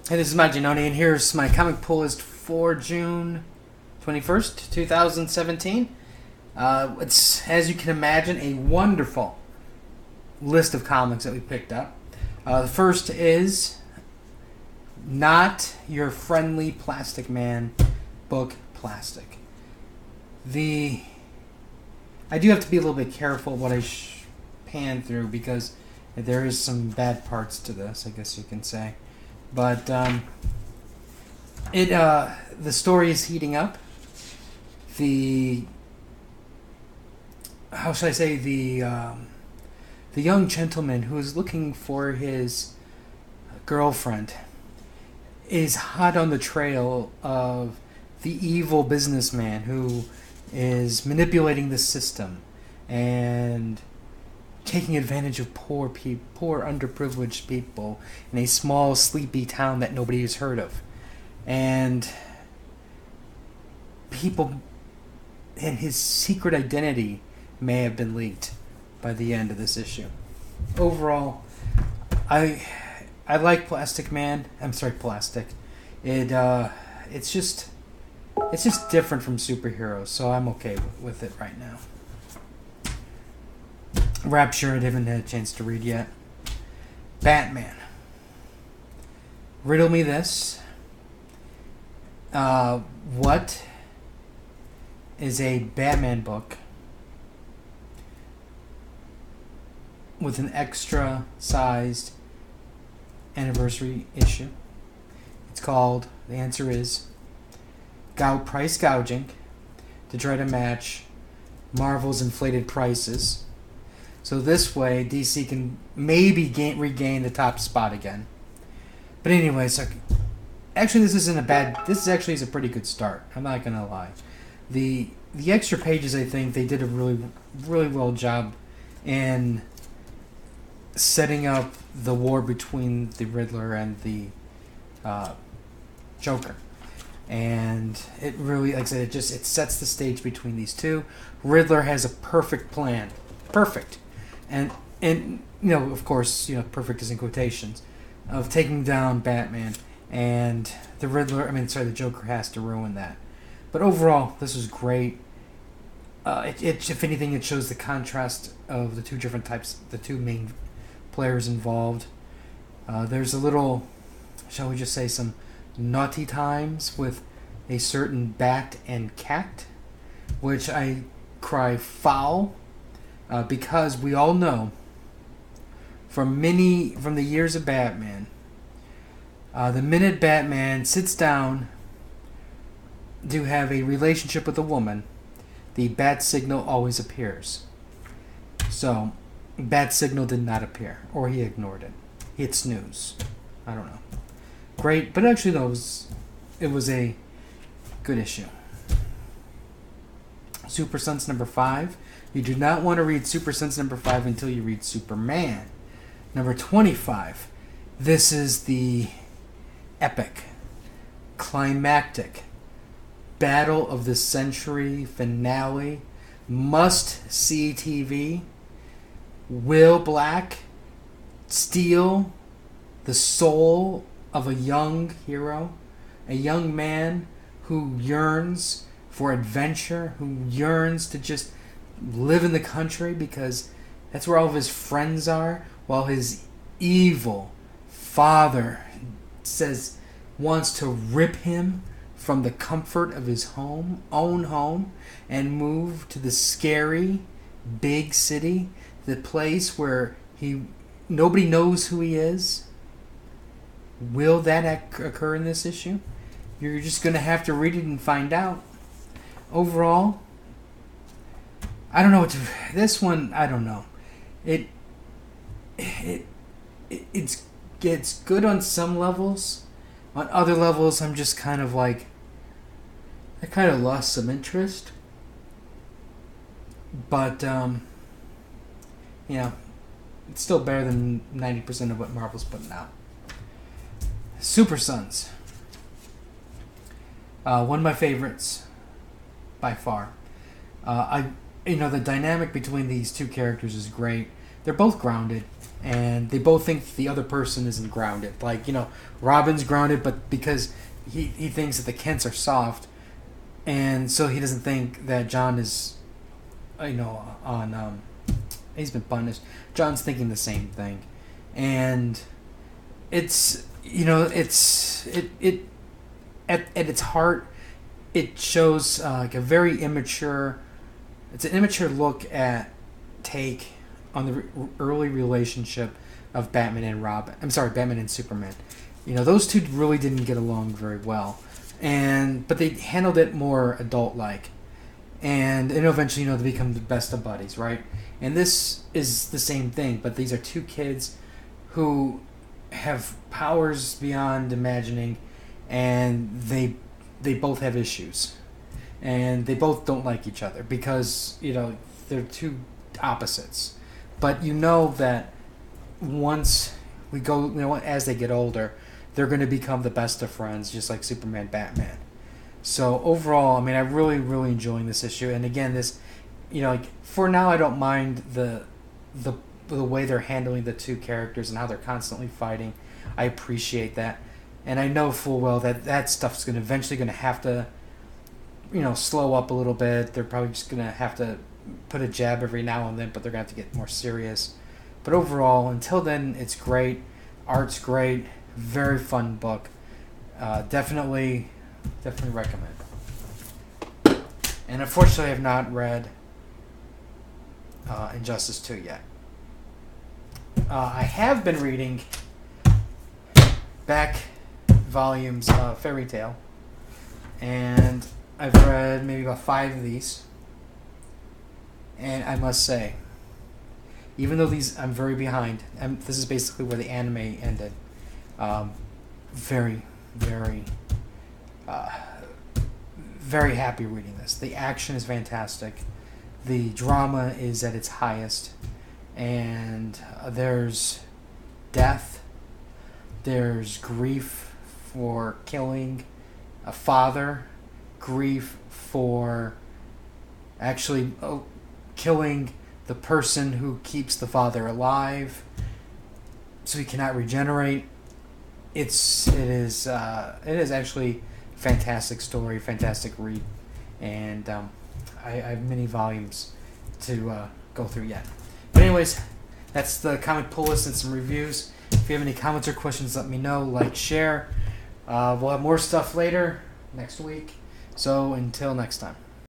Hey, this is Majin, and here's my comic pull list for June 21st, 2017. It's, as you can imagine, a wonderful list of comics that we picked up. The first is Not Your Friendly Plastic Man, book Plastic. I do have to be a little bit careful what I pan through because there is some bad parts to this, I guess you can say. But the story is heating up. How should I say, the young gentleman who is looking for his girlfriend is hot on the trail of the evil businessman who is manipulating the system and taking advantage of poor underprivileged people in a small, sleepy town that nobody has heard of. And people, and his secret identity may have been leaked by the end of this issue. Overall, I like Plastic Man. I'm sorry, Plastic. It's just different from superheroes, so I'm okay with it right now. Rapture, I haven't had a chance to read yet. Batman. Riddle me this. What is a Batman book with an extra sized anniversary issue? It's called, the answer is, price gouging to try to match Marvel's inflated prices. So this way, DC can maybe regain the top spot again. But anyway, so actually, this isn't a bad. This actually is a pretty good start. I'm not gonna lie. The extra pages, I think they did a really well job in setting up the war between the Riddler and the Joker. And it really, like I said, it sets the stage between these two. Riddler has a perfect plan. Perfect. And of course, perfect is in quotations, of taking down Batman, and the Joker has to ruin that. But overall, this was great. If anything, it shows the contrast of the two different types, the two main players involved. There's a little, shall we just say, some naughty times with a certain Bat and Cat, which I cry foul. Because we all know from the years of Batman, the minute Batman sits down to have a relationship with a woman, the bat signal always appears. So, bat signal did not appear, or he ignored it. He hit snooze. I don't know. Great, but actually, though, it was a good issue. Super Sons number 5. You do not want to read Super Sons number 5 until you read Superman number 25. This is the epic, climactic, battle of the century finale, must-see TV. Will Black steal the soul of a young hero, a young man who yearns for adventure, who yearns to just live in the country because that's where all of his friends are, while his evil father wants to rip him from the comfort of his own home, and move to the scary big city, the place where nobody knows who he is. Will that occur in this issue? You're just going to have to read it and find out. Overall, I don't know this one, I don't know. It's good on some levels. On other levels, I'm just kind of like, I kind of lost some interest. But, it's still better than 90% of what Marvel's putting out. Super Sons. One of my favorites, by far. The dynamic between these two characters is great. They're both grounded. and they both think the other person isn't grounded. Like, Robin's grounded, but because he thinks that the Kents are soft, and so he doesn't think that John is, he's been punished. John's thinking the same thing, and it's at its heart, it shows like a very immature. It's an immature take on the early relationship of Batman and Robin. I'm sorry, Batman and Superman. Those two really didn't get along very well, but they handled it more adult-like, and eventually, they become the best of buddies, right? And this is the same thing, but these are two kids who have powers beyond imagining, and they both have issues, and they both don't like each other because they're two opposites. But that once we go, as they get older, they're going to become the best of friends, just like Superman, Batman. So overall, I'm really, really enjoying this issue. And again, this, for now, I don't mind the way they're handling the two characters and how they're constantly fighting. I appreciate that, and I know full well that stuff's eventually going to have to, slow up a little bit. They're probably just going to have to put a jab every now and then, but they're going to have to get more serious. But overall, until then, it's great. Art's great. Very fun book. Definitely recommend. And unfortunately, I have not read Injustice 2 yet. I have been reading back volumes of Fairy Tale, and I've read maybe about 5 of these. And I must say, even though I'm very behind, this is basically where the anime ended. Very, very, very happy reading this. The action is fantastic. The drama is at its highest. And there's death. There's grief for killing a father. Grief for actually killing the person who keeps the father alive, so he cannot regenerate. It is actually a fantastic story, fantastic read, and I have many volumes to go through yet. But anyways, that's the comic pull list and some reviews. If you have any comments or questions, let me know. Like, share. We'll have more stuff later next week. So until next time.